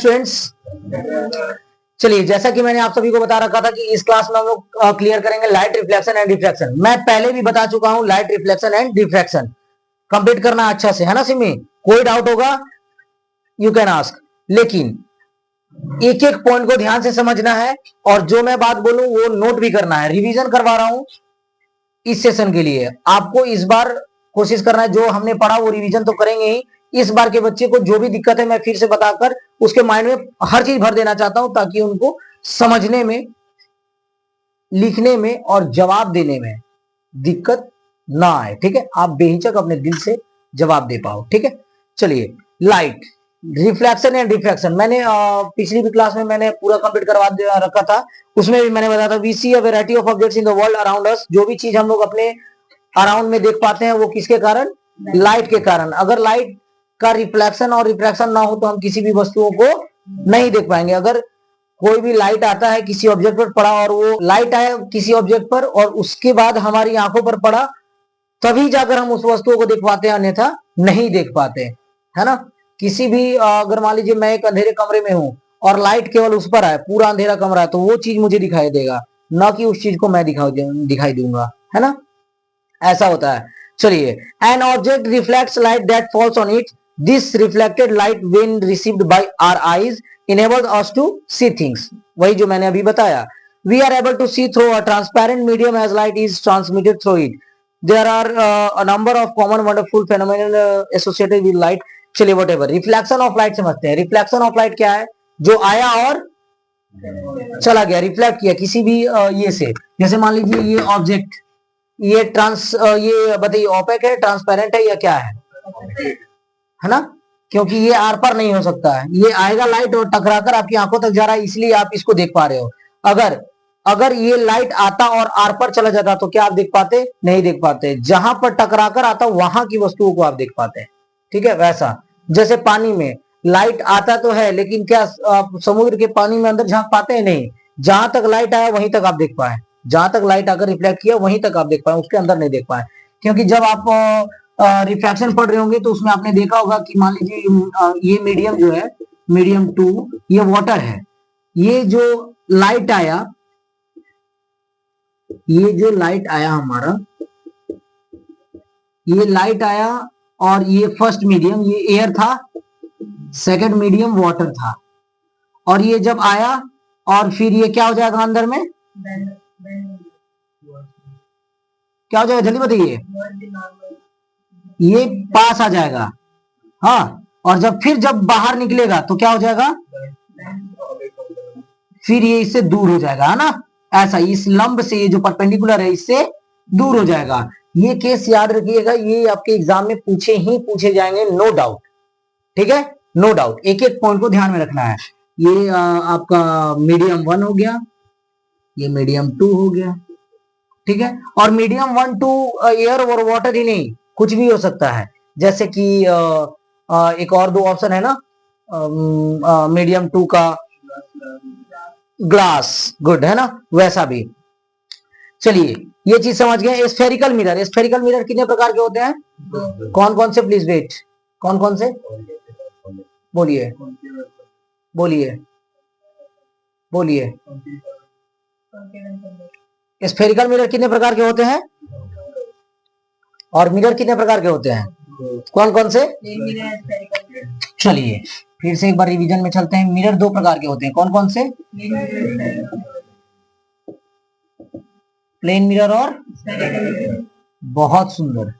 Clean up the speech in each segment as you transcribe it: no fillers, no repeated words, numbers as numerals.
Students, चलिए जैसा कि मैंने आप सभी को बता रखा था कि इस क्लास में हम लोग क्लियर करेंगे लाइट रिफ्लेक्शन एंड डिफ्रैक्शन। मैं पहले भी बता चुका हूं light reflection and diffraction. Complete करना अच्छा से, है ना सिमी? कोई डाउट होगा यू कैन आस्क, लेकिन एक एक पॉइंट को ध्यान से समझना है और जो मैं बात बोलूं वो नोट भी करना है। रिवीजन करवा रहा हूं इस सेशन के लिए। आपको इस बार कोशिश करना है, जो हमने पढ़ा वो रिवीजन तो करेंगे ही, इस बार के बच्चे को जो भी दिक्कत है मैं फिर से बताकर उसके माइंड में हर चीज भर देना चाहता हूं ताकि उनको समझने में, लिखने में और जवाब देने में दिक्कत ना आए। ठीक है, आप बेहिचक अपने दिल से जवाब दे पाओ। ठीक है, चलिए लाइट रिफ्लेक्शन एंड डिफ्रैक्शन मैंने पिछली भी क्लास में मैंने पूरा कंप्लीट करवा रखा था। उसमें भी मैंने बताया था we see a variety of objects in the world around us. जो भी चीज हम लोग अपने अराउंड में देख पाते हैं वो किसके कारण? लाइट के कारण। अगर लाइट का रिफ्लेक्शन और रिफ्रैक्शन ना हो तो हम किसी भी वस्तुओं को नहीं देख पाएंगे। अगर कोई भी लाइट आता है किसी ऑब्जेक्ट पर पड़ा और वो लाइट आया किसी ऑब्जेक्ट पर और उसके बाद हमारी आंखों पर पड़ा, तभी जाकर हम उस वस्तुओं को देख पाते हैं, अन्यथा नहीं देख पाते, है ना? किसी भी अगर मान लीजिए मैं एक अंधेरे कमरे में हूं और लाइट केवल उस पर है, पूरा अंधेरा कमरा है, तो वो चीज मुझे दिखाई देगा, ना कि उस चीज को मैं दिखाई दूंगा, है ना? ऐसा होता है। चलिए, an object reflects light that falls on it. This reflected light when received by our eyes enables us to see things। वही जो मैंने अभी बताया, we are able to see through a transparent medium as light is transmitted through it। there are a number of common wonderful phenomena associated with light। चलिए whatever, reflection of light समझते हैं। Reflection of light क्या है? जो आया और चला गया, रिफ्लेक्ट किया किसी भी ये से। जैसे मान लीजिए ये ऑब्जेक्ट, ये ये बताइए ओपेक है, ट्रांसपेरेंट है या क्या है ना? क्योंकि ये आर पार नहीं हो सकता है। ये आएगा लाइट और टकराकर आपकी आंखों तक जा रहा है, इसलिए आप इसको देख पा रहे हो। अगर ये लाइट आता और आर पर चला जाता तो क्या आप देख पाते? नहीं देख पाते। जहां पर टकराकर आता वहां की वस्तुओं को आप देख पाते हैं। ठीक है, वैसा जैसे पानी में लाइट आता तो है, लेकिन क्या आप समुद्र के पानी में अंदर झांक पाते हैं? नहीं। जहां तक लाइट आया वहीं तक आप देख पाए, जहां तक लाइट आकर रिफ्लेक्ट किया वहीं तक आप देख पाए, उसके अंदर नहीं देख पाए। क्योंकि जब आप रिफ्रैक्शन पढ़ रहे होंगे तो उसमें आपने देखा होगा कि मान लीजिए ये मीडियम जो है, मीडियम 2, ये वाटर है। ये जो लाइट आया, ये जो लाइट आया हमारा, ये लाइट आया और ये फर्स्ट मीडियम ये एयर था, सेकंड मीडियम वाटर था, और ये जब आया और फिर ये क्या हो जाएगा अंदर में? क्या हो जाएगा जल्दी बताइए? ये पास आ जाएगा, हाँ। और जब बाहर निकलेगा तो क्या हो जाएगा? फिर ये इससे दूर हो जाएगा, है ना? ऐसा इस लंब से, ये जो परपेंडिकुलर है इससे दूर हो जाएगा। ये केस याद रखिएगा, ये आपके एग्जाम में पूछे जाएंगे, नो डाउट। ठीक है, नो डाउट। एक एक पॉइंट को ध्यान में रखना है। ये आपका मीडियम 1 हो गया, ये मीडियम 2 हो गया। ठीक है, और मीडियम 1 2 एयर और वाटर ही नहीं, कुछ भी हो सकता है। जैसे कि एक और 2 ऑप्शन है ना, मीडियम 2 का ग्लास, गुड, है ना? वैसा भी। चलिए, ये चीज समझ गए। स्फेरिकल मिरर, स्फेरिकल मिरर कितने प्रकार के होते हैं? कौन कौन से? प्लीज वेट, कौन कौन से? बोलिए बोलिए बोलिए। स्फेरिकल मिरर कितने प्रकार के होते हैं? और मिरर कितने प्रकार के होते हैं? कौन कौन से? चलिए फिर से एक बार रिवीजन में चलते हैं। मिरर 2 प्रकार के होते हैं, कौन कौन से? प्लेन मिरर और बहुत सुंदर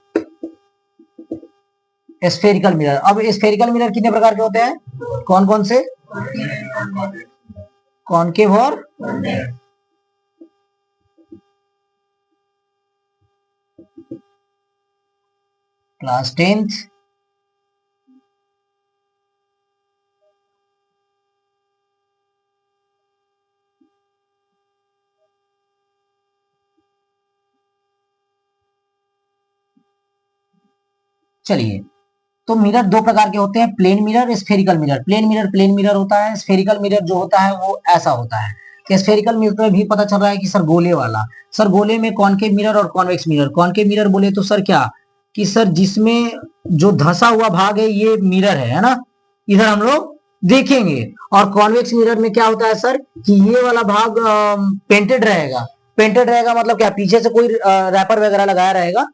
स्फेरिकल मिरर। अब स्फेरिकल मिरर कितने प्रकार के होते हैं? कौन कौन से? कॉनकेव और क्लास 10th। चलिए, तो मिरर 2 प्रकार के होते हैं, plane mirror, spherical mirror. Plane mirror होता है, स्फेरिकल मिरर जो होता है वो ऐसा होता है कि स्फेरिकल मिरर भी पता चल रहा है कि सर गोले वाला। सर गोले में कॉनकेव मिरर और कॉन्वेक्स मिरर। कॉनकेव मिरर बोले तो सर क्या, कि सर जिसमें जो धंसा हुआ भाग है ये मिरर है ना? इधर हम लोग देखेंगे। और कॉन्वेक्स मिरर में क्या होता है सर कि ये वाला भाग पेंटेड रहेगा। पेंटेड रहेगा मतलब क्या, पीछे से कोई रैपर वगैरह लगाया रहेगा,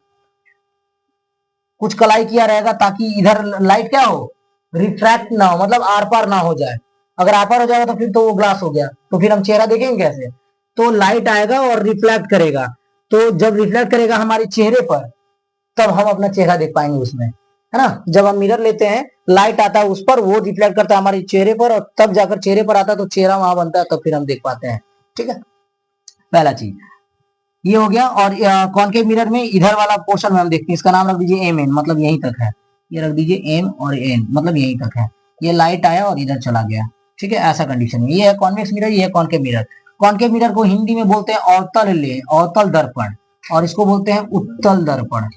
कुछ कलाई किया रहेगा ताकि इधर लाइट क्या हो, रिफ्रैक्ट ना हो, मतलब आर पार ना हो जाए। अगर आर पार हो जाएगा तो फिर तो वो ग्लास हो गया, तो फिर हम चेहरा देखेंगे कैसे। तो लाइट आएगा और रिफ्लेक्ट करेगा, तो जब रिफ्लेक्ट करेगा हमारे चेहरे पर तब हम अपना चेहरा देख पाएंगे उसमें, है ना। जब हम मिरर लेते हैं लाइट आता है उस पर, वो रिफ्लेक्ट करता है हमारे चेहरे पर और तब जाकर चेहरे पर आता है तो चेहरा वहां बनता है, तब फिर हम देख पाते हैं। ठीक है, पहला चीज ये हो गया। और कॉनकेव मिरर में इधर वाला पोर्शन में हम देखते हैं, इसका नाम रख दीजिए एम एन, मतलब यहीं तक है। ये रख दीजिए एम और एन, मतलब यहीं तक है। ये लाइट आया और इधर चला गया। ठीक है, ऐसा कंडीशन में ये है कॉन्वेक्स मिरर, ये है कॉनकेव मिरर। कॉनकेव मिरर को हिंदी में बोलते हैं अवतल दर्पण, और इसको बोलते हैं उत्तल दर्पण।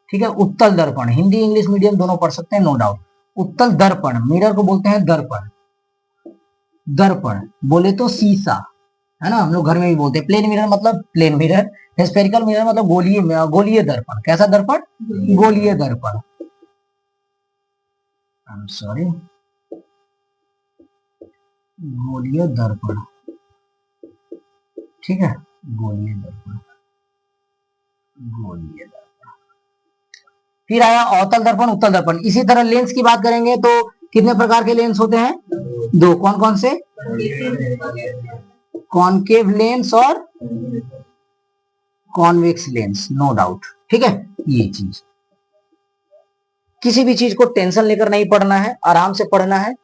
ठीक है, उत्तल दर्पण, हिंदी इंग्लिश मीडियम दोनों पढ़ सकते हैं, नो डाउट। उत्तल दर्पण, मिरर को बोलते हैं दर्पण। दर्पण बोले तो शीशा, है ना, हम लोग घर में भी बोलते हैं। प्लेन मिरर मतलब प्लेन मिरर, स्फेरिकल मिरर मतलब गोलीय दर्पण। कैसा दर्पण, गोलीय दर्पण। सॉरी, गोलीय दर्पण। ठीक है, गोलीय दर्पण, गोलीय दर्पण। फिर आया अवतल दर्पण, उत्तल दर्पण। इसी तरह लेंस की बात करेंगे तो कितने प्रकार के लेंस होते हैं, दो। कौन कौन से, कॉनकेव लेंस और कॉन्वेक्स लेंस, नो डाउट। ठीक है, ये चीज, किसी भी चीज को टेंशन लेकर नहीं पढ़ना है, आराम से पढ़ना है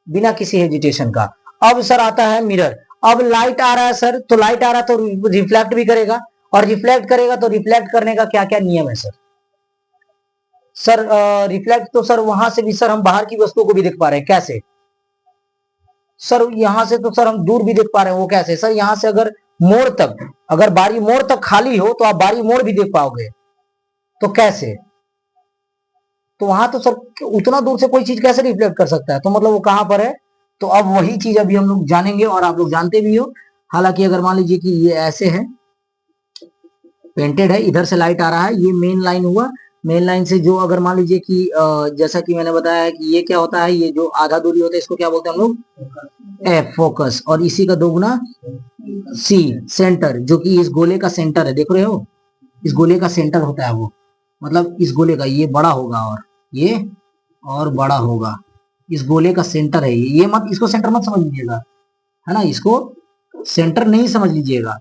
बिना किसी हेजिटेशन का। अब सर आता है मिरर। अब लाइट आ रहा है सर, तो लाइट आ रहा है तो रिफ्लेक्ट भी करेगा, और रिफ्लेक्ट करेगा तो रिफ्लेक्ट करने का क्या क्या नियम है सर। सर रिफ्लेक्ट तो सर वहां से भी सर हम बाहर की वस्तुओं को भी देख पा रहे हैं, कैसे सर, यहां से तो सर हम दूर भी देख पा रहे हैं, वो कैसे सर, यहां से अगर मोड़ तक, अगर बारी मोड़ तक खाली हो तो आप बारी मोड़ भी देख पाओगे, तो कैसे, तो वहां तो सर उतना दूर से कोई चीज कैसे रिफ्लेक्ट कर सकता है, तो मतलब वो कहां पर है। तो अब वही चीज अभी हम लोग जानेंगे, और आप लोग जानते भी हो। हालांकि अगर मान लीजिए कि ये ऐसे है, पेंटेड है, इधर से लाइट आ रहा है, ये मेन लाइन हुआ। मेन लाइन से जो अगर मान लीजिए कि जैसा कि मैंने बताया कि ये क्या होता है, ये जो आधा दूरी होता है इसको क्या बोलते हैं हम लोग, एफ, फोकस। और इसी का दोगुना सी, सेंटर, जो कि इस गोले का सेंटर है, देख रहे हो, इस गोले का सेंटर होता है वो, मतलब इस गोले का ये बड़ा होगा और ये और बड़ा होगा, इस गोले का सेंटर है ये मत, इसको सेंटर मत समझ लीजिएगा, है ना, इसको सेंटर नहीं समझ लीजिएगा।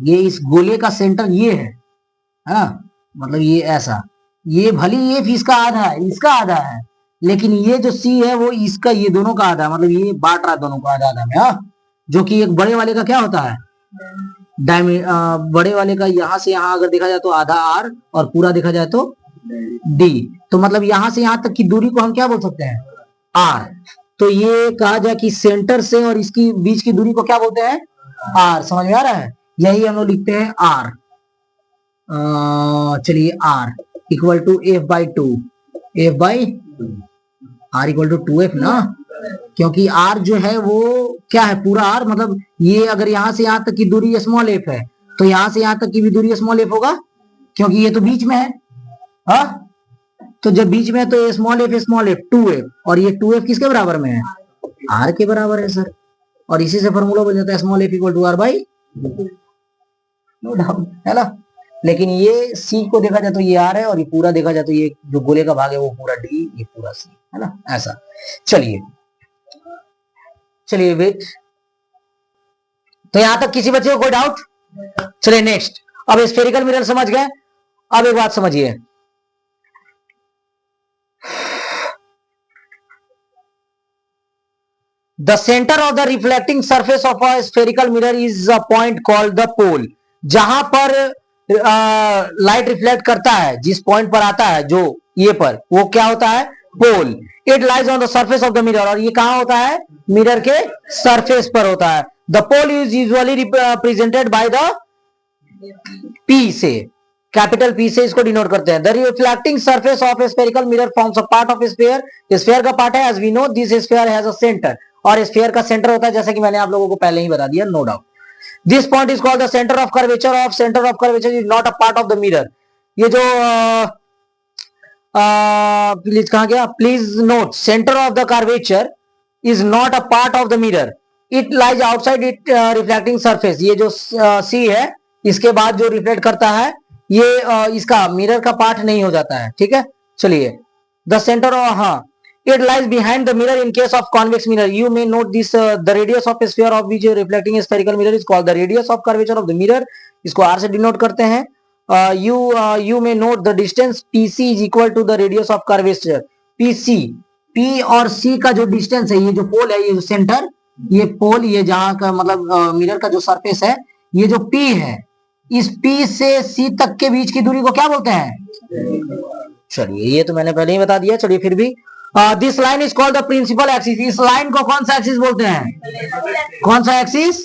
ये इस गोले का सेंटर ये है ना, मतलब ये ऐसा, ये भली ये इसका आधा है, इसका आधा है, लेकिन ये जो सी है वो इसका, ये दोनों का आधा है, मतलब ये बांट रहा है दोनों को आधा आधा में, हाँ। जो कि एक बड़े वाले का क्या होता है, बड़े वाले का यहाँ से यहाँ अगर देखा जाए तो आधा आर, और पूरा देखा जाए तो डी। तो मतलब यहाँ से यहाँ तक की दूरी को हम क्या बोल सकते हैं, आर। तो ये कहा जाए कि सेंटर से और इसकी बीच की दूरी को क्या बोलते हैं, आर। समझ में आ रहा है, यही हम लोग लिखते हैं आर। चलिए R equal to F by two, F by R equal to 2f ना, क्योंकि आर जो है वो क्या है, पूरा आर, मतलब ये अगर यहां से यहां तक की दूरी स्मॉल एफ है तो यहां से यहां तक की भी दूरी स्मॉल एफ होगा, क्योंकि ये तो बीच में है, हा? तो जब बीच में है तो स्मॉल एफ 2f, और ये 2f किसके बराबर में है, आर के बराबर है सर। और इसी से फॉर्मूला बन जाता है small F equal to R by, no doubt, है ना। लेकिन ये सी को देखा जाए तो ये आर है, और ये पूरा देखा जाए तो ये जो गोले का भाग है वो पूरा डी, ये पूरा सी, है ना, ऐसा। चलिए चलिए वेट, तो यहां तक किसी बच्चे को कोई डाउट। चलिए नेक्स्ट, अब स्फेरिकल मिरर समझ गए। अब एक बात समझिए, the centre of the reflecting surface of a spherical mirror is a point called the pole. जहां पर लाइट रिफ्लेक्ट करता है, जिस पॉइंट पर आता है जो ये पर, वो क्या होता है, pole. It lies on the surface of the mirror, और ये कहां होता है, मिरर के सरफेस पर होता है। The pole is usually represented by the P से, कैपिटल पी से इसको डिनोट करते हैं। The reflecting surface of a spherical mirror forms a part of sphere, sphere का पार्ट है, as we know this sphere has a centre, और sphere का centre होता है, जैसा कि मैंने आप लोगों को पहले ही बता दिया, no doubt. This point is called the centre of curvature of, centre of curvature is not a part of the mirror. ये जो प्लीज कहा गया, please note, centre of the curvature is not a part of the mirror, it lies outside it reflecting surface. ये जो सी है इसके बाद जो रिफ्लेक्ट करता है ये इसका मिरर का पार्ट नहीं हो जाता है, ठीक है। चलिए द सेंटर, हाँ, it lies behind the mirror in case of convex mirror. You may note this, the radius of a sphere of which reflecting a spherical mirror is called the radius of curvature of the mirror. इसको r से denote करते हैं। you may note the distance pc is equal to the radius of curvature। pc, p और c का जो distance है, ये जो पोल है, ये जो सेंटर, ये पोल, ये जहां का मतलब मिरर का जो सरफेस है, ये जो p है, इस p से c तक के बीच की दूरी को क्या बोलते हैं? चलिए ये तो मैंने पहले ही बता दिया। चलिए फिर भी, this line is called the principal axis. इस लाइन को कौन सा एक्सिस बोलते हैं? कौन सा एक्सिस?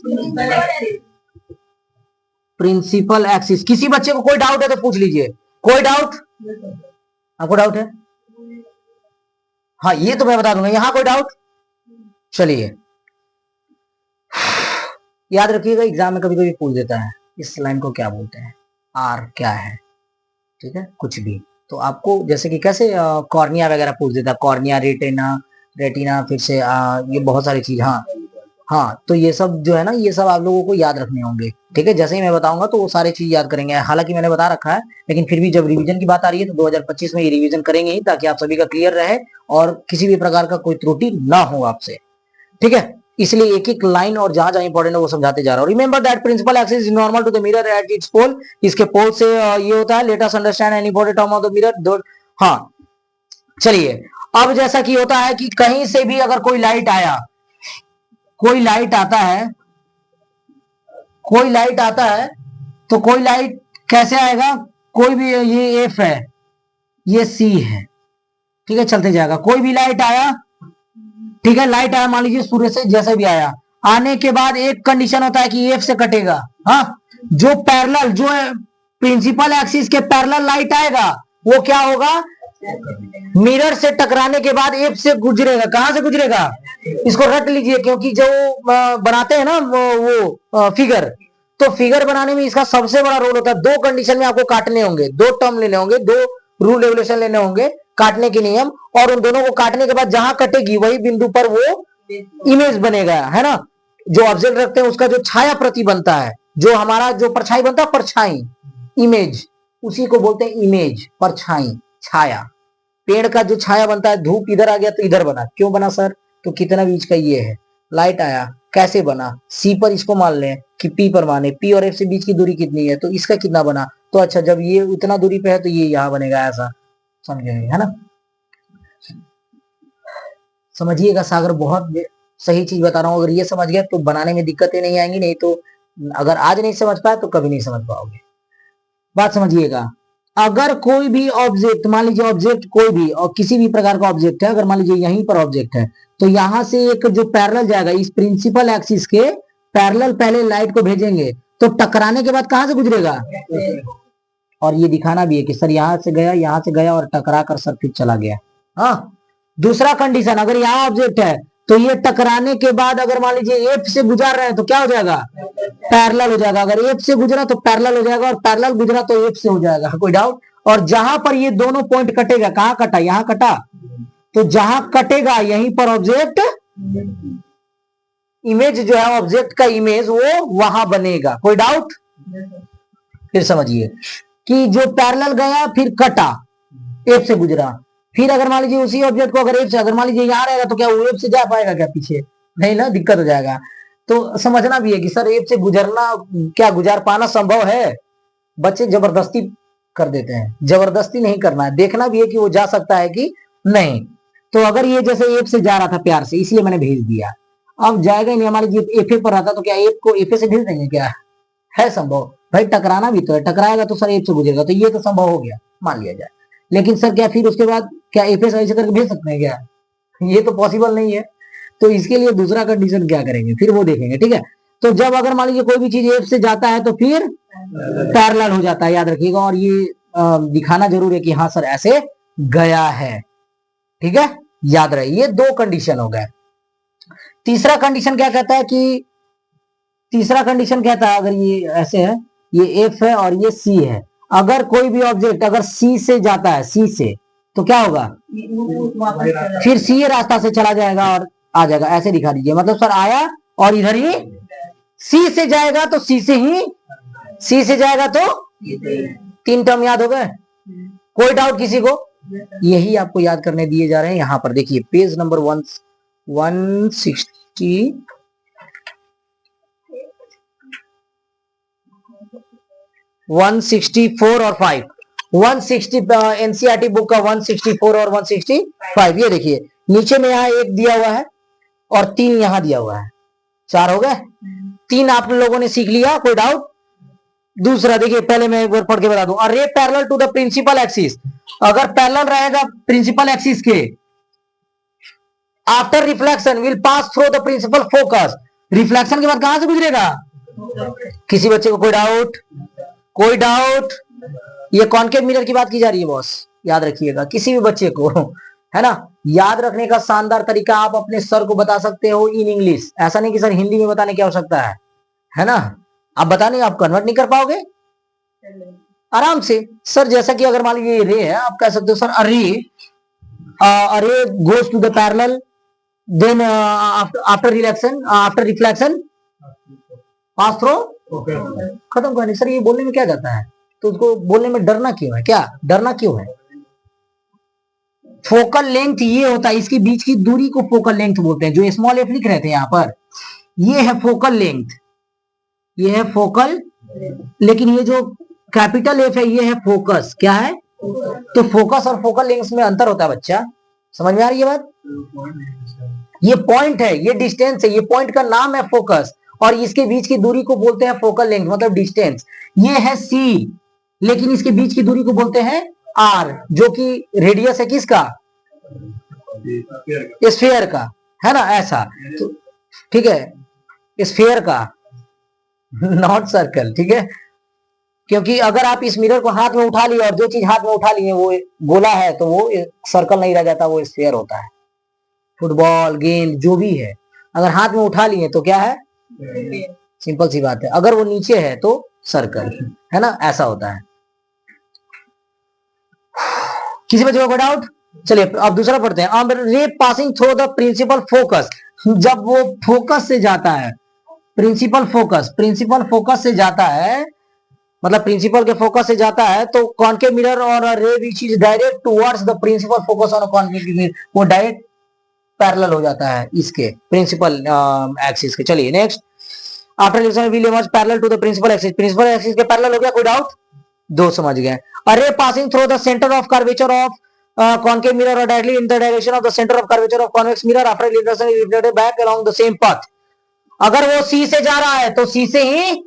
Principal axis. किसी बच्चे को कोई डाउट है तो पूछ लीजिए। कोई डाउट? आपको डाउट है? हाँ, ये तो मैं बता दूंगा। यहां कोई डाउट? चलिए याद रखिएगा, एग्जाम में कभी कभी पूछ देता है इस लाइन को क्या बोलते हैं, आर क्या है, ठीक है, कुछ भी। तो आपको जैसे कि कैसे कॉर्निया वगैरह पूछ देता है, कॉर्निया, रेटिना, रेटिना, फिर से ये बहुत सारी चीज। हाँ हाँ, तो ये सब जो है ना, ये सब आप लोगों को याद रखने होंगे, ठीक है। जैसे ही मैं बताऊंगा तो वो सारी चीज याद करेंगे। हालांकि मैंने बता रखा है, लेकिन फिर भी जब रिवीजन की बात आ रही है तो 2025 में ये रिवीजन करेंगे ही, ताकि आप सभी का क्लियर रहे और किसी भी प्रकार का कोई त्रुटि ना हो आपसे, ठीक है। इसलिए एक एक लाइन और जहां जहां इंपॉर्टेंट है वो समझाते जा रहा हूं। Remember that principal axis is normal to the mirror at its pole. इसके पोल से ये होता है। Let us understand any important term of the mirror. हाँ, चलिए अब जैसा कि होता है कि कहीं से भी अगर कोई लाइट आया, कोई लाइट आता है, कोई लाइट आता है, तो कोई लाइट कैसे आएगा? कोई भी, ये एफ है, ये सी है, ठीक है, चलते जाएगा। कोई भी लाइट आया, ठीक है, लाइट आया, मान लीजिए सूर्य से जैसे भी आया, आने के बाद एक कंडीशन होता है कि एफ से कटेगा। हाँ, जो पैरेलल, जो प्रिंसिपल एक्सिस के पैरेलल लाइट आएगा वो क्या होगा? मिरर से टकराने के बाद एफ से गुजरेगा। कहां से गुजरेगा? इसको रट लीजिए, क्योंकि जो बनाते हैं ना वो फिगर, तो फिगर बनाने में इसका सबसे बड़ा रोल होता है। दो कंडीशन में आपको काटने होंगे, दो टर्म लेने होंगे, दो रूल रेगुलेशन लेने होंगे, काटने के नियम, और उन दोनों को काटने के बाद जहां कटेगी वही बिंदु पर वो इमेज बनेगा, है ना। जो ऑब्जेक्ट रखते हैं उसका जो छाया प्रति बनता है, जो हमारा जो परछाई बनता है, परछाई, इमेज, उसी को बोलते हैं इमेज, परछाई, छाया। पेड़ का जो छाया बनता है, धूप इधर आ गया तो इधर बना, क्यों बना सर? तो कितना बीच का ये है, लाइट आया, कैसे बना? सी पर इसको मान लें कि पी पर माने, पी और एफ से बीच की दूरी कितनी है, तो इसका कितना बना? तो अच्छा, जब ये उतना दूरी पे है तो ये यहां बनेगा, ऐसा समझेंगे, है ना। समझिएगा सागर, बहुत सही चीज बता रहा हूं। अगर ये समझ गया तो बनाने में दिक्कतें नहीं आएंगी, नहीं तो अगर आज नहीं समझ पाए तो कभी नहीं समझ पाओगे। बात समझिएगा। अगर कोई भी ऑब्जेक्ट, मान लीजिए ऑब्जेक्ट कोई भी और किसी भी प्रकार का ऑब्जेक्ट है, अगर मान लीजिए यहीं पर ऑब्जेक्ट है, तो यहां से एक जो पैरेलल जाएगा, इस प्रिंसिपल एक्सिस के पैरेलल पहले लाइट को भेजेंगे, तो टकराने के बाद कहां से गुजरेगा? और ये दिखाना भी है कि सर यहां से गया और टकरा कर सर फिर चला गया। हाँ, दूसरा कंडीशन, अगर यहाँ ऑब्जेक्ट है तो ये टकराने के बाद अगर मान लीजिए एफ से गुजर रहे हैं तो क्या हो जाएगा? पैरेलल हो जाएगा। अगर एफ से गुजरा तो पैरेलल हो जाएगा, और पैरेलल गुजरा तो एफ से हो जाएगा। कोई डाउट? और जहां पर ये दोनों पॉइंट कटेगा, कहां कटा? यहां कटा, तो जहां कटेगा यहीं पर ऑब्जेक्ट इमेज जो है, ऑब्जेक्ट का इमेज वो वहां बनेगा। कोई डाउट? फिर समझिए कि जो पैरेलल गया फिर कटा, एफ से गुजरा, फिर अगर मान लीजिए उसी ऑब्जेक्ट को अगर एफ से, अगर मान लीजिए यहाँ रहेगा तो क्या वो एफ से जा पाएगा क्या पीछे? नहीं ना, दिक्कत हो जाएगा। तो समझना भी है कि सर एफ से गुजरना, क्या गुजार पाना संभव है? बच्चे जबरदस्ती कर देते हैं, जबरदस्ती नहीं करना है, देखना भी है कि वो जा सकता है कि नहीं। तो अगर ये जैसे एफ से जा रहा था प्यार से, इसलिए मैंने भेज दिया, अब जाएगा ही नहीं। हमारे एफ ए पर रहता तो क्या एफ को एफ ए से भेज देंगे? क्या है संभव? भाई टकराना भी तो है, टकराएगा तो सर एफ से गुजरेगा, तो ये तो संभव हो गया, मान लिया जाए। लेकिन सर क्या फिर उसके बाद क्या एफ ए ऐसे करके भेज सकते हैं क्या? ये तो पॉसिबल नहीं है। तो इसके लिए दूसरा कंडीशन क्या करेंगे, फिर वो देखेंगे, ठीक है। तो जब अगर मान लीजिए कोई भी चीज एफ से जाता है तो फिर पैरेलल हो जाता है, याद रखिएगा। और ये दिखाना जरूर है कि हाँ सर ऐसे गया है, ठीक है, याद रहे। ये दो कंडीशन हो गए। तीसरा कंडीशन क्या कहता है कि, तीसरा कंडीशन कहता है अगर ये ऐसे है, ये एफ है और ये सी है, अगर कोई भी ऑब्जेक्ट अगर सी से जाता है, सी से, तो क्या होगा? फिर सी रास्ता से चला जाएगा और आ जाएगा, ऐसे दिखा दीजिए। मतलब सर आया और इधर ही सी से जाएगा तो सी से ही, सी से जाएगा तो 3 टर्म याद हो गए? कोई डाउट किसी को? यही आपको याद करने दिए जा रहे हैं। यहां पर देखिए पेज नंबर 160 164 और 5, 160 एनसीईआरटी बुक का 164 और 165। ये देखिए नीचे में यहाँ 1 दिया हुआ है और 3 यहाँ दिया हुआ है, 4 हो गए। 3 आप लोगों ने सीख लिया, कोई डाउट? दूसरा देखिए, पहले मैं एक बार पढ़ के बता दूं। A ray parallel to the principal axis, अगर पैरेलल रहेगा प्रिंसिपल एक्सिस के, after reflection will pass through the principal focus, reflection के बाद कहां से गुजरेगा? किसी बच्चे को कोई डाउट? कोई डाउट? ये कॉनकेव मिरर की बात की जा रही है बॉस, याद रखिएगा। किसी भी बच्चे को, है ना, याद रखने का शानदार तरीका आप अपने सर को बता सकते हो इन इंग्लिश। ऐसा नहीं कि सर हिंदी में बताने की आवश्यकता है ना? आप बताने, आप कन्वर्ट नहीं कर पाओगे आराम से। सर जैसा कि अगर मान लीजिए रे है, आप कह सकते हो sir a ray goes to the parallel, then after reflection pass through, खत्म करने। सर ये बोलने में क्या जाता है? तो उसको बोलने में डरना क्यों है? क्या डरना क्यों है? फोकल लेंथ ये होता है, इसके बीच की दूरी को फोकल लेंथ बोलते हैं। जो स्मॉल एफ लिख रहे थे यहाँ पर, ये है फोकल लेंथ, ये है फोकल, लेकिन ये जो कैपिटल एफ है ये है फोकस। क्या है? तो फोकस और फोकल लेंथ में अंतर होता है बच्चा, समझ में आ रही है बात? ये पॉइंट है, ये डिस्टेंस है, ये पॉइंट का नाम है फोकस, और इसके बीच की दूरी को बोलते हैं फोकल लेंथ, मतलब डिस्टेंस। ये है सी, लेकिन इसके बीच की दूरी को बोलते हैं आर, जो कि रेडियस है किसका? स्फीयर का, है ना? ऐसा तो, ठीक है, स्फीयर का, नॉट सर्कल, ठीक है। क्योंकि अगर आप इस मिरर को हाथ में उठा लिए और जो चीज हाथ में उठा लिए वो गोला है, तो वो सर्कल नहीं रह जाता, वो स्फीयर होता है। फुटबॉल, गेंद, जो भी है, अगर हाथ में उठा लिए तो क्या है? सिंपल सी बात है। अगर वो नीचे है तो सर्कल, है ना? ऐसा होता है। किसी बच्चे को डाउट? चलिए अब दूसरा पढ़ते हैं। Ray passing through the principal focus, जब वो फोकस से जाता है, प्रिंसिपल फोकस से जाता है, मतलब प्रिंसिपल के फोकस से जाता है, तो कॉनकेव मिरर और ray which is direct towards the principal focus on concave mirror, वो डायरेक्ट पैरेलल हो जाता है इसके प्रिंसिपल एक्सिस के। चलिए next, after relation will emerge parallel to the principal axis, principal axis के पैरेलल हो गया, कोई डाउट? 2 समझ गए। A ray passing through the centre of curvature of concave mirror or directly in the direction of the center of curvature of convex mirror after reflection is reflected back along the same path। अगर वो सी से जा रहा है तो सी से ही,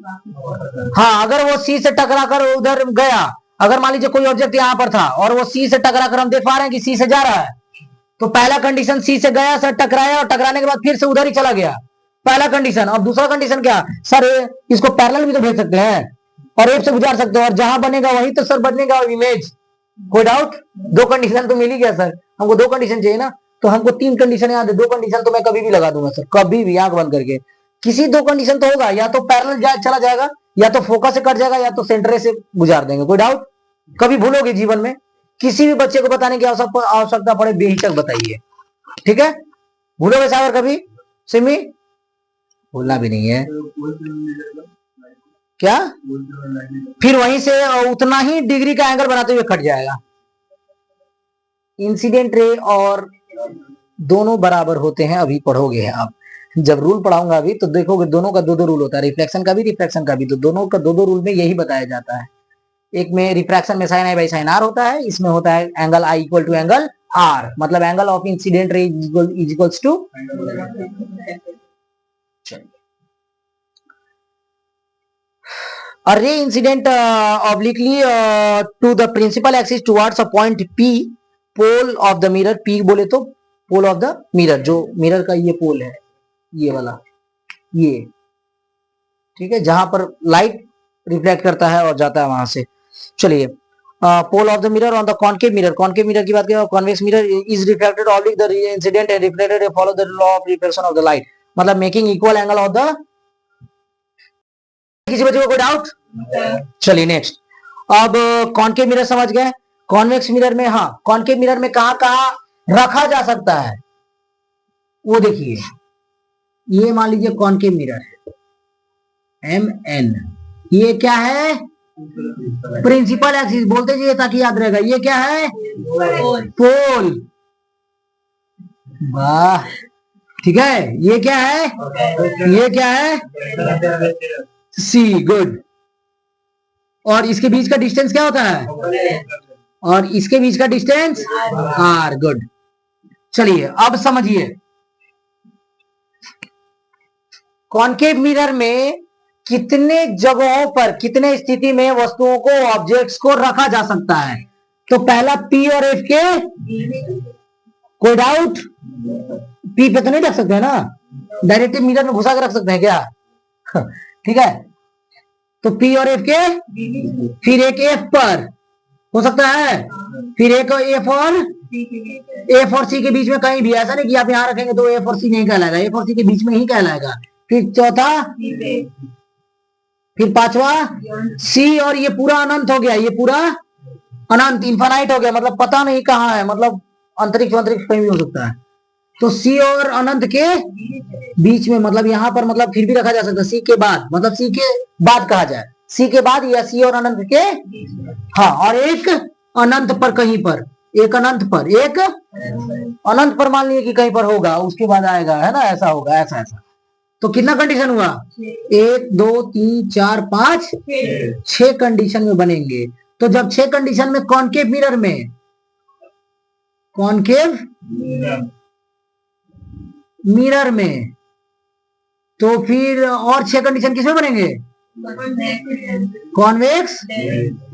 हाँ, अगर वो सी से टकरा कर उधर गया, अगर मान लीजिए कोई ऑब्जेक्ट यहां पर था और वो सी से टकरा कर, हम देख पा रहे हैं कि सी से जा रहा है, तो पहला कंडीशन सी से गया सर, टकराया, और टकराने के बाद फिर से उधर ही चला गया, पहला कंडीशन। और दूसरा कंडीशन क्या सर? इसको पैरेलल भी तो भेज सकते हैं और एफ से गुजार सकते हो, और जहां बनेगा वही तो सर बनेगा इमेज। कोई डाउट? 2 कंडीशन तो मिल ही गया सर, हमको 2 कंडीशन चाहिए ना, तो हमको 3 कंडीशन याद है। 2 कंडीशन तो मैं कभी भी लगा दूंगा सर, कभी भी आंख बंद करके। किसी 2 कंडीशन तो होगा, या तो पैरेलल चला जाएगा, या तो फोकस से कट जाएगा, या तो सेंटर से गुजार देंगे। कोई डाउट? कभी भूलोगे जीवन में? किसी भी बच्चे को बताने की आवश्यकता पड़े, बेहिचक बताइए, ठीक है? भूलोगे सागर कभी? सिमी भूलना भी नहीं है क्या? फिर वहीं से उतना ही डिग्री का एंगल बनाते हुए कट जाएगा। इंसिडेंट रे और दोनों बराबर होते हैं, अभी पढ़ोगे आप, जब रूल पढ़ाऊंगा अभी तो देखोगे दोनों का 2-2 रूल होता है, रिफ्लेक्शन का भी रिफ्रैक्शन का भी। तो दोनों का 2-2 रूल में यही बताया जाता है। एक में रिफ्रैक्शन में sine I by sine R होता है, इसमें होता है angle I equal to angle R, मतलब angle of incident ray is equals to, a ray incident obliquely to the principal axis towards a point P, pole of the mirror, P बोले तो pole of the mirror, जो mirror का ये पोल है, ये वाला, ये, ठीक है, जहां पर लाइट रिफ्लेक्ट करता है और जाता है वहां से। चलिए, pole of the mirror on the concave mirror, concave mirror की बात करें, convex mirror is reflected oblique the incident and reflected follow the law of reflection of the light, मतलब making equal angle of the. किसी बच्चे को कोई doubt? चलिए next, अब कॉनकेव मिरर समझ गए। कॉन्वेक्स मिरर में, हाँ, कॉनकेव मिरर में कहां कहां रखा जा सकता है? वो देखिए, ये मान लीजिए कॉनकेव मिरर है, एम एन, ये क्या है, प्रिंसिपल एक्सिस बोलते जाइए ताकि याद रहेगा। ये क्या है, पोल। वाह, ठीक है। ये क्या है, ये क्या है, सी, गुड। और इसके बीच का डिस्टेंस क्या होता है, और इसके बीच का डिस्टेंस आर, गुड। चलिए अब समझिए, कॉनकेव मिरर में कितने जगहों पर, कितने स्थिति में वस्तुओं को, ऑब्जेक्ट्स को रखा जा सकता है। तो पहला पी और एफ के, कोई डाउट, पी पे तो नहीं रख सकते हैं ना, डायरेक्ट मिरर में घुसा के रख सकते हैं क्या, ठीक है। तो पी और एफ के, फिर एक एफ पर हो सकता है, फिर एक एफ और सी के बीच में कहीं भी, ऐसा नहीं कि आप यहां रखेंगे तो एफ और सी नहीं कहलाएगा, एफ और सी के बीच में ही कहलाएगा। फिर चौथा, फिर पांचवा सी, और ये पूरा अनंत हो गया, ये पूरा अनंत, इन्फानाइट हो गया, मतलब पता नहीं कहाँ है, मतलब अंतरिक्ष अंतरिक्ष कहीं भी हो सकता है। तो सी और अनंत के बीच में, मतलब यहाँ पर, मतलब फिर भी रखा जा सकता है सी के बाद, मतलब सी के बाद कहा जाए, सी के बाद या सी और अनंत के, हाँ, और एक अनंत पर कहीं पर, एक अनंत पर, एक अनंत पर मान लीजिए कि कहीं पर होगा, उसके बाद आएगा, है ना, ऐसा होगा, ऐसा ऐसा। तो कितना कंडीशन हुआ, 1 2 3 4 5 6 कंडीशन में बनेंगे। तो जब 6 कंडीशन में कॉनकेव मिरर में, कॉनकेव मिरर में, तो फिर और 6 कंडीशन किसमें बनेंगे, कॉन्वेक्स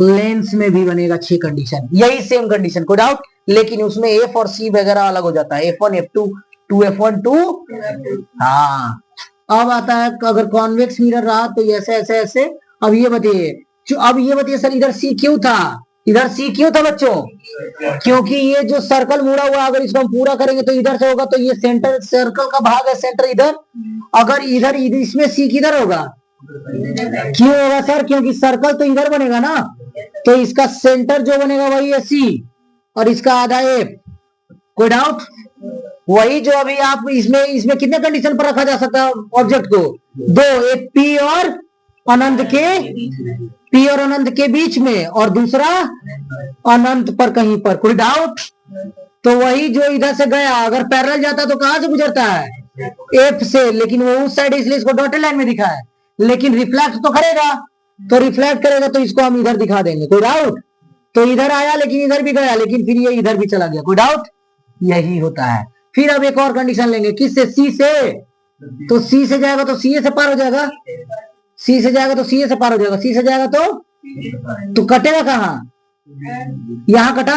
लेंस में भी बनेगा 6 कंडीशन, यही सेम कंडीशन, कोई डाउट। लेकिन उसमें एफ और सी वगैरह अलग हो जाता है, F1 F2 2F1 2, हाँ। अब आता है अगर कॉन्वेक्स मिरर रहा तो ऐसे ऐसे ऐसे। अब ये बताइए सर, इधर सी क्यों था, इधर सी क्यों था बच्चों, क्योंकि ये जो सर्कल मुड़ा हुआ, अगर इसको हम पूरा करेंगे तो इधर से होगा, तो ये सेंटर, सर्कल का भाग है सेंटर इधर, अगर इधर इसमें सी किधर होगा, क्यों होगा सर, क्योंकि सर्कल तो इधर बनेगा ना, तो इसका सेंटर जो बनेगा वही है सी, और इसका आधा एफ, कोई डाउट। वही जो अभी आप इसमें कितने कंडीशन पर रखा जा सकता है ऑब्जेक्ट को, 2, एक पी और अनंत के बीच में, और दूसरा अनंत पर कहीं पर, कोई डाउट। तो वही जो इधर से गया, अगर पैरेलल जाता तो कहां से गुजरता है, एफ से, लेकिन वो उस साइड, इसलिए इसको डॉटेड लाइन में दिखा है। लेकिन रिफ्लेक्ट तो करेगा, तो रिफ्लेक्ट करेगा तो इसको हम इधर दिखा देंगे, कोई डाउट। तो इधर आया लेकिन इधर भी गया, लेकिन फिर ये इधर भी चला गया, कोई डाउट, यही होता है। फिर अब एक और कंडीशन लेंगे, किससे, सी से। तो सी से जाएगा तो सी से पार हो जाएगा, सी से जाएगा तो सी से पार हो जाएगा, सी से जाएगा तो कटेगा कहाँ, यहाँ कटा,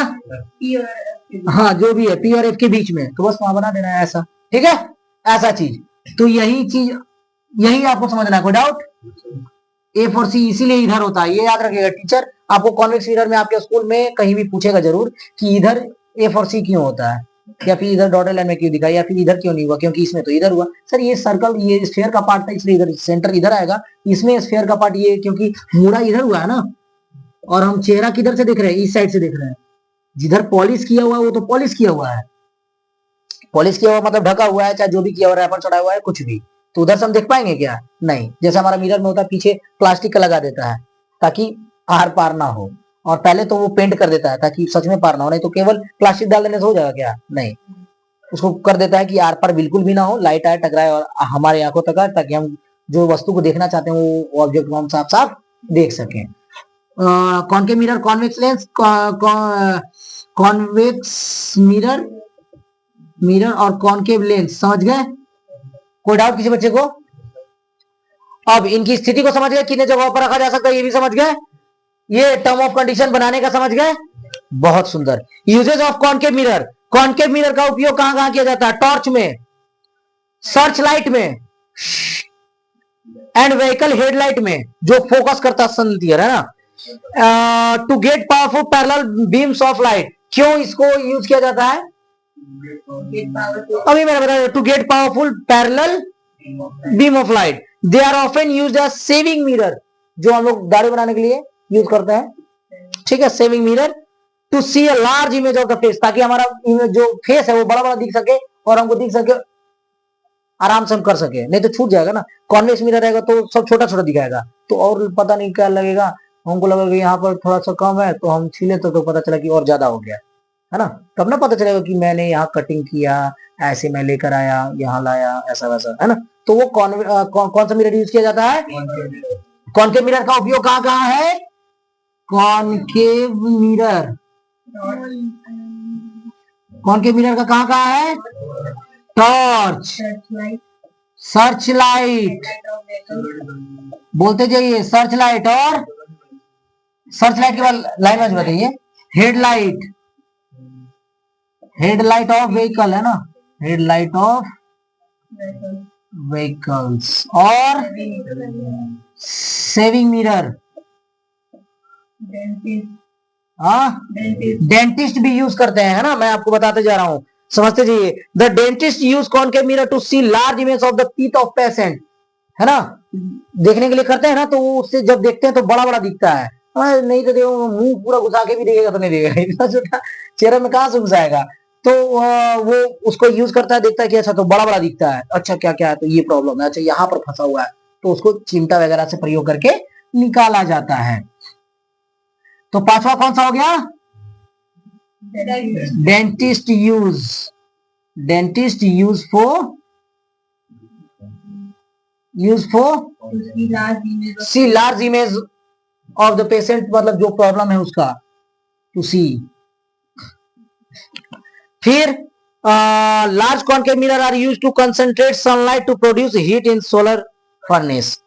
हाँ, जो भी है पी और एफ के बीच में, तो बस वहां बना देना है ऐसा, ठीक है, ऐसा चीज। तो यही आपको समझना है, कोई डाउट। एफ और सी इसीलिए इधर होता है, ये याद रखिएगा। टीचर आपको कॉन्वेक्स मिरर में आपके स्कूल में कहीं भी पूछेगा जरूर कि इधर एफ और सी क्यों होता है, या फिर इधर डॉटेड लाइन में क्यों दिखा, या फिर इधर क्यों नहीं हुआ, क्योंकि इसमें तो इधर हुआ। सर ये सर्कल, ये स्फीयर का पार्ट था, इसलिए इधर सेंटर इधर आएगा, इसमें स्फीयर का पार्ट ये, क्योंकि मुड़ा इधर हुआ है ना, और हम चेहरा किधर से देख रहे हैं, इस साइड से देख रहे हैं। जिधर पॉलिश किया हुआ है वो तो पॉलिश किया हुआ है, पॉलिश किया हुआ मतलब ढका हुआ है, चाहे जो भी किया हुआ, रैपर चढ़ा हुआ है, कुछ भी, तो उधर से हम देख पाएंगे क्या, नहीं। जैसे हमारा मिरर में होता है, पीछे प्लास्टिक का लगा देता है ताकि आर पार ना हो, और पहले तो वो पेंट कर देता है ताकि सच में पार ना हो, नहीं तो केवल प्लास्टिक डाल देने से हो जाएगा क्या, नहीं। उसको कर देता है कि आर पार बिल्कुल भी ना हो, लाइट आए टकराए और हमारे आंखों तक आए, ताकि हम जो वस्तु को देखना चाहते हैं वो ऑब्जेक्ट को हम साफ साफ देख सकें। Concave mirror, convex lens, convex mirror और कॉनकेव लेंस, समझ गए, कोई डाउट किसी बच्चे को। अब इनकी स्थिति को समझ गए, कितने जगहों पर रखा जा सकता है ये भी समझ गए, ये टर्म ऑफ कंडीशन बनाने का समझ गए, बहुत सुंदर। Uses of concave mirror, concave mirror का उपयोग कहां कहां किया जाता है, टॉर्च में, सर्च लाइट में, एंड व्हीकल हेडलाइट में, जो फोकस करता सन दियर है ना, to get powerful parallel beams of light. क्यों इसको यूज किया जाता है, अभी मैंने बताया, to get powerful parallel beam of light. They are often used as shaving mirror, जो हम लोग दाढ़ी बनाने के लिए यूज करते हैं, ठीक है, shaving mirror. To see a large image of the face, ताकि हमारा जो फेस है वो बड़ा बड़ा दिख सके और हमको दिख सके आराम से हम कर सके, नहीं तो छूट जाएगा ना। कॉन्वेक्स मिरर रहेगा तो सब छोटा छोटा दिखाएगा, तो और पता नहीं क्या लगेगा, हमको लगा कि यहाँ पर थोड़ा सा कम है, तो हम छीले तो पता चला कि और ज्यादा हो गया, है ना। तब ना पता चलेगा कि मैंने यहाँ कटिंग किया, ऐसे मैं लेकर आया, यहाँ लाया, ऐसा वैसा, है ना। तो वो कौन सा मिरर यूज किया जाता है? कॉनकेव मिरर का उपयोग कहाँ कहाँ है? कॉनकेव मिरर, कॉनकेव मिरर का कहाँ कहाँ है? टॉर्च, सर्च लाइट, बोलते जाइए, सर्च लाइट, और सर्च लाइट के बाद लाइन वाइज बताइए। हेडलाइट, हेडलाइट ऑफ व्हीकल, है ना, हेडलाइट ऑफ व्हीकल्स, और सेविंग मिरर, डेंटिस्ट भी यूज करते हैं, है ना, मैं आपको बताते जा रहा हूं, समझते जाइए। The dentist use concave mirror to see large image of the teeth of patient, है ना, देखने के लिए करते हैं ना, तो उससे जब देखते हैं तो बड़ा बड़ा दिखता है, नहीं तो देखो मुंह पूरा घुसा के भी देखेगा तो नहीं देखेगा, इतना छोटा चेहरे में कहां से घुसाएगा। तो वो उसको यूज करता है, देखता है कि अच्छा तो बड़ा बड़ा दिखता है, अच्छा क्या क्या है, तो ये प्रॉब्लम है, अच्छा यहाँ पर फंसा हुआ है, तो उसको चिमटा वगैरह से प्रयोग करके निकाला जाता है। तो पांचवा कौन सा हो गया? Dentist use, dentist use for see large image of the patient, मतलब जो प्रॉब्लम है उसका टू सी। फिर large concave mirror are use to concentrate sunlight to produce heat in solar furnace.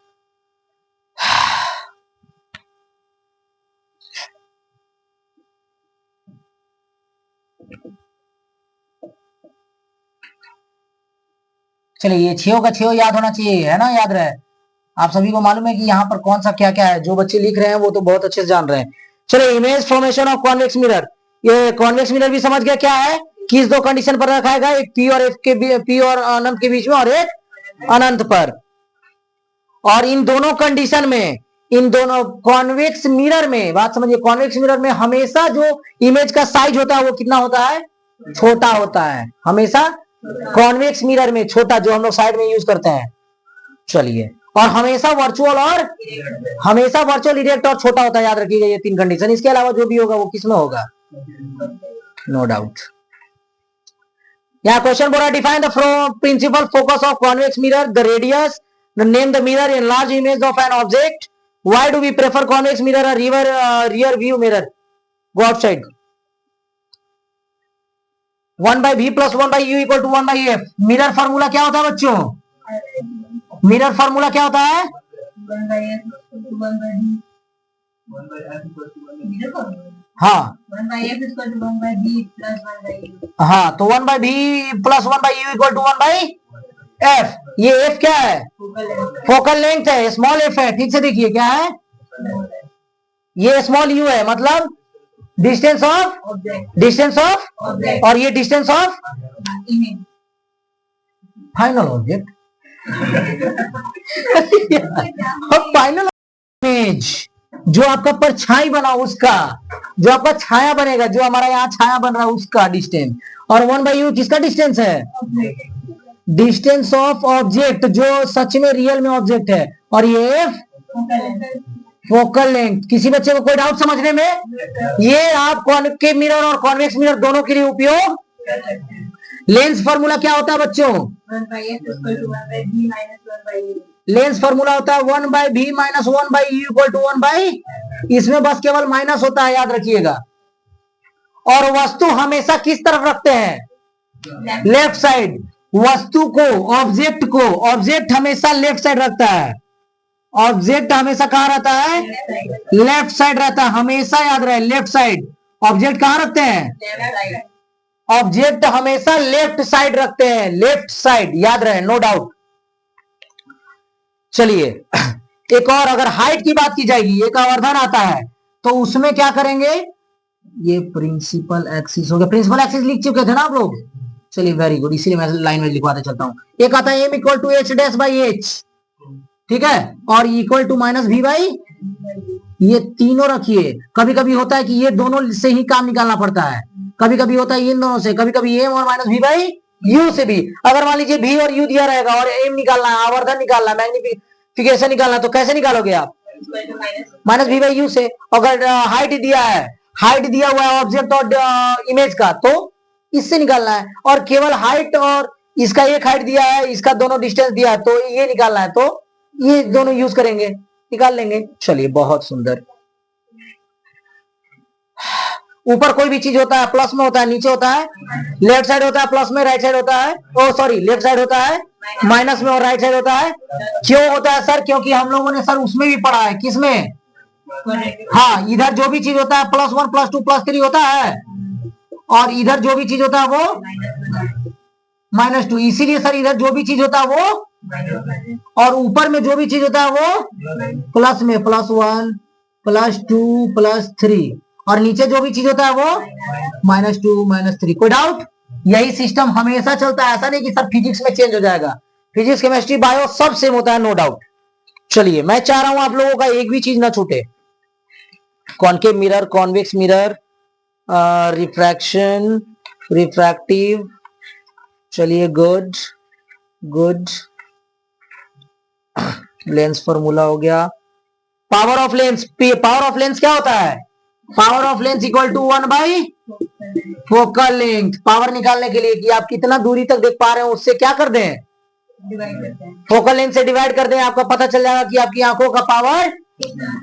चलिए ये छो का छो याद होना चाहिए, है ना, याद रहे। आप सभी को मालूम है कि यहाँ पर कौन सा क्या क्या है, जो बच्चे लिख रहे हैं वो तो बहुत अच्छे से जान रहे हैं। चलिए image formation of convex mirror, ये कॉन्वेक्स मिरर भी समझ गया क्या है, किस दो कंडीशन पर रखा है, एक पी और एफ के, पी और अनंत के बीच में, और एक अनंत पर। और इन दोनों कंडीशन में, इन दोनों कॉन्वेक्स मिरर में, बात समझिए, कॉन्वेक्स मिरर में हमेशा जो इमेज का साइज होता है वो कितना होता है? छोटा होता है, हमेशा कॉन्वेक्स मिरर में छोटा, जो हम लोग साइड में यूज करते हैं। चलिए, और हमेशा वर्चुअल, और हमेशा वर्चुअल, इरेक्ट और छोटा होता है, याद रखिएगा ये तीन कंडीशन। इसके अलावा जो भी होगा वो किस में होगा? No doubt. यहाँ क्वेश्चन बोला, define the principal focus of convex mirror, the radius, name the mirror in large image of an object, why do we prefer convex mirror rear view mirror, go outside. 1/v + 1/u = 1/f। Mirror formula क्या होता है बच्चों? Mirror formula क्या होता है? हाँ, 1/f तो 1/v + 1/u = 1/f। ये f क्या है? फोकल लेंथ है, स्मॉल f है, ठीक से देखिए क्या है, ये स्मॉल u है, मतलब डिस्टेंस ऑफ, और ये distance of final object. Final image जो आपका परछाई बना उसका, जो आपका छाया बनेगा, जो हमारा यहाँ छाया बन रहा है उसका डिस्टेंस, और 1/u किसका डिस्टेंस है? डिस्टेंस ऑफ ऑब्जेक्ट, जो सच में रियल में ऑब्जेक्ट है, और ये फोकल लेंथ। किसी बच्चे को कोई डाउट समझने में? ये आप कॉनकेव मिरर और कॉन्वेक्स मिरर दोनों के लिए उपयोग। लेंस फॉर्मूला क्या होता है बच्चों? लेंस फॉर्मूला होता है 1/v - 1/u = 1/, इसमें बस केवल माइनस होता है, याद रखिएगा। और वस्तु हमेशा किस तरफ रखते हैं? Left side. वस्तु को, ऑब्जेक्ट हमेशा लेफ्ट साइड रखता है, ऑब्जेक्ट हमेशा कहां रहता है? लेफ्ट साइड रहता है, हमेशा याद रहे, लेफ्ट साइड। ऑब्जेक्ट कहां रखते हैं? ऑब्जेक्ट हमेशा लेफ्ट साइड रखते हैं, लेफ्ट साइड, याद रहे, नो डाउट। चलिए एक और, अगर हाइट की बात की जाएगी, एक आवर्धन आता है, तो उसमें क्या करेंगे? ये प्रिंसिपल एक्सिस हो गया, प्रिंसिपल एक्सिस लिख चुके थे ना आप लोग, चलिए वेरी गुड, इसीलिए मैं लाइन में लिखवाते चलता हूं। एक आता है m = h'/h, ठीक है, और इक्वल टू -v/, ये तीनों रखिए। कभी कभी होता है कि ये दोनों से ही काम निकालना पड़ता है, कभी कभी होता है इन दोनों से, कभी कभी m और -v/, यू से भी। अगर मान लीजिए भी और यू दिया रहेगा और एम निकालना है, आवर्धन निकालना है, मैग्निफिकेशन निकालना है, तो कैसे निकालोगे आप? माइनस भी बाई यू से। अगर हाइट दिया है, हाइट दिया हुआ है ऑब्जेक्ट और इमेज का, तो इससे निकालना है। और केवल हाइट और इसका एक हाइट दिया है, इसका दोनों डिस्टेंस दिया है, तो ये निकालना है, तो ये दोनों यूज करेंगे, निकाल लेंगे। चलिए बहुत सुंदर। ऊपर कोई भी चीज होता है प्लस में होता है, नीचे होता है लेफ्ट साइड होता है प्लस में, राइट साइड होता है, ओ सॉरी लेफ्ट साइड होता है माइनस में, और राइट साइड होता है। क्यों होता है सर? क्योंकि हम लोगों ने सर उसमें भी पढ़ा है, किसमें? हाँ, इधर जो भी चीज होता है +1 +2 +3 होता है, और इधर जो भी चीज होता है वो -2। इसीलिए सर इधर जो भी चीज होता है वो, और ऊपर में जो भी चीज होता है वो प्लस में, +1 +2 +3, और नीचे जो भी चीज होता है वो -2 -3। कोई डाउट? यही सिस्टम हमेशा चलता है, ऐसा नहीं कि सर फिजिक्स में चेंज हो जाएगा। फिजिक्स केमिस्ट्री बायो सब सेम होता है, नो डाउट। चलिए मैं चाह रहा हूं आप लोगों का एक भी चीज ना छूटे। Concave mirror, convex mirror, refraction, refractive, चलिए गुड गुड। लेंस फॉर्मूला हो गया। Power of lens, power of lens क्या होता है? Power of lens equal to 1/, focal length. Power निकालने के लिए कि आप कितना दूरी तक देख पा रहे हो, उससे क्या कर दें? फोकल लेंथ से डिवाइड कर दें, आपका पता चल जाएगा कि आपकी आंखों का पावर।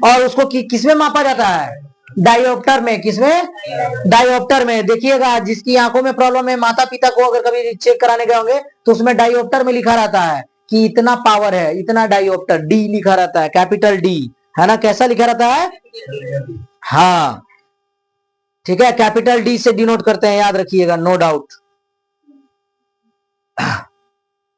और उसको किसमें मापा जाता है? डायोप्टर में। किसमें? डायोप्टर में। देखिएगा जिसकी आंखों में प्रॉब्लम है, माता पिता को अगर कभी चेक कराने गए होंगे तो उसमें डायोप्टर में लिखा रहता है कि इतना पावर है, इतना डायोप्टर, डी लिखा रहता है, कैपिटल डी, है ना? कैसा लिखा रहता है? हाँ ठीक है, कैपिटल डी से डिनोट करते हैं, याद रखिएगा, no doubt.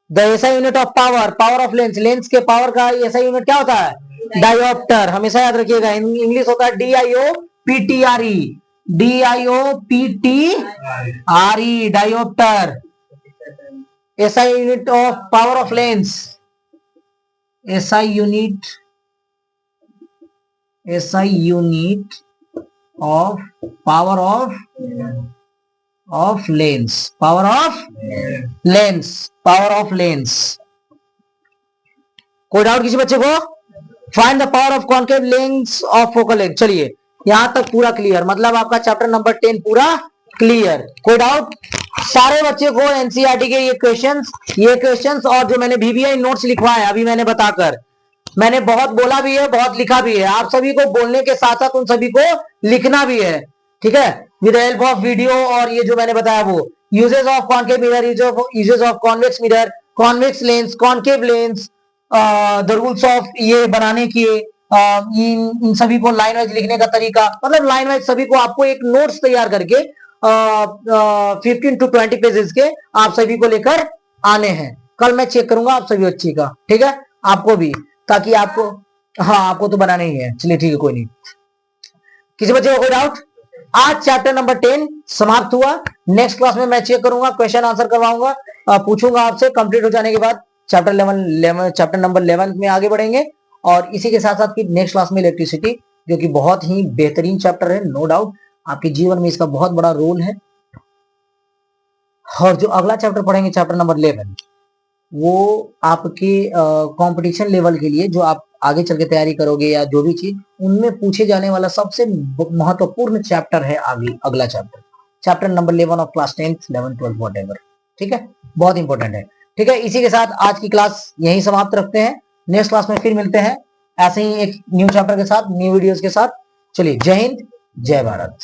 The SI unit of power, power of lens, lens के पावर का एसआई यूनिट क्या होता है? डायोप्टर। हमेशा याद रखिएगा। इंग्लिश होता है DIOPTRE, DIOPTRE, dioptre. SI unit of power of lens, SI unit of power of lens, power of lens, power of lens. कोई डाउट किसी बच्चे को? Find the power of concave lens of focal length. चलिए यहां तक पूरा clear, मतलब आपका चैप्टर नंबर 10 पूरा क्लियर। कोई डाउट? सारे बच्चे को एनसीईआरटी के ये क्वेश्चंस और जो मैंने VVI नोट्स लिखवाए अभी मैंने बताकर, मैंने बहुत बोला भी है, बहुत लिखा भी है। आप सभी को बोलने के साथ साथ उन सभी को लिखना भी है, ठीक है, विद हेल्प ऑफ वीडियो। और ये जो मैंने बताया वो uses of concave mirror, uses of convex mirror, convex lens, concave lens, the rules of ये बनाने की, इन सभी को लाइन वाइज लिखने का तरीका, मतलब लाइन वाइज सभी को आपको एक नोट्स तैयार करके 15 to 20 पेजेस के आप सभी को लेकर आने हैं। कल मैं चेक करूंगा आप सभी बच्ची का, ठीक है, आपको भी, ताकि आपको, हाँ आपको तो बनाना ही है। चलिए ठीक है, कोई नहीं। किसी बच्चे को कोई डाउट? आज चैप्टर नंबर 10 समाप्त हुआ। नेक्स्ट क्लास में मैं चेक करूंगा, क्वेश्चन आंसर करवाऊंगा, पूछूंगा आपसे। कंप्लीट हो जाने के बाद चैप्टर नंबर 11 में आगे बढ़ेंगे। और इसी के साथ साथ की नेक्स्ट क्लास में इलेक्ट्रिसिटी, जो कि बहुत ही बेहतरीन चैप्टर है, नो डाउट आपके जीवन में इसका बहुत बड़ा रोल है। और जो अगला चैप्टर पढ़ेंगे चैप्टर नंबर 11, वो आपके कंपटीशन लेवल के लिए, जो आप आगे चल के तैयारी करोगे या जो भी चीज, उनमें पूछे जाने वाला सबसे महत्वपूर्ण चैप्टर है आगे अगला chapter number 11 of class 10th 11th 12th whatever. ठीक है, बहुत इंपॉर्टेंट है। ठीक है, इसी के साथ आज की क्लास यहीं समाप्त रखते हैं। नेक्स्ट क्लास में फिर मिलते हैं ऐसे ही एक न्यू चैप्टर के साथ, न्यू वीडियोस के साथ। चलिए, जय हिंद, जय भारत।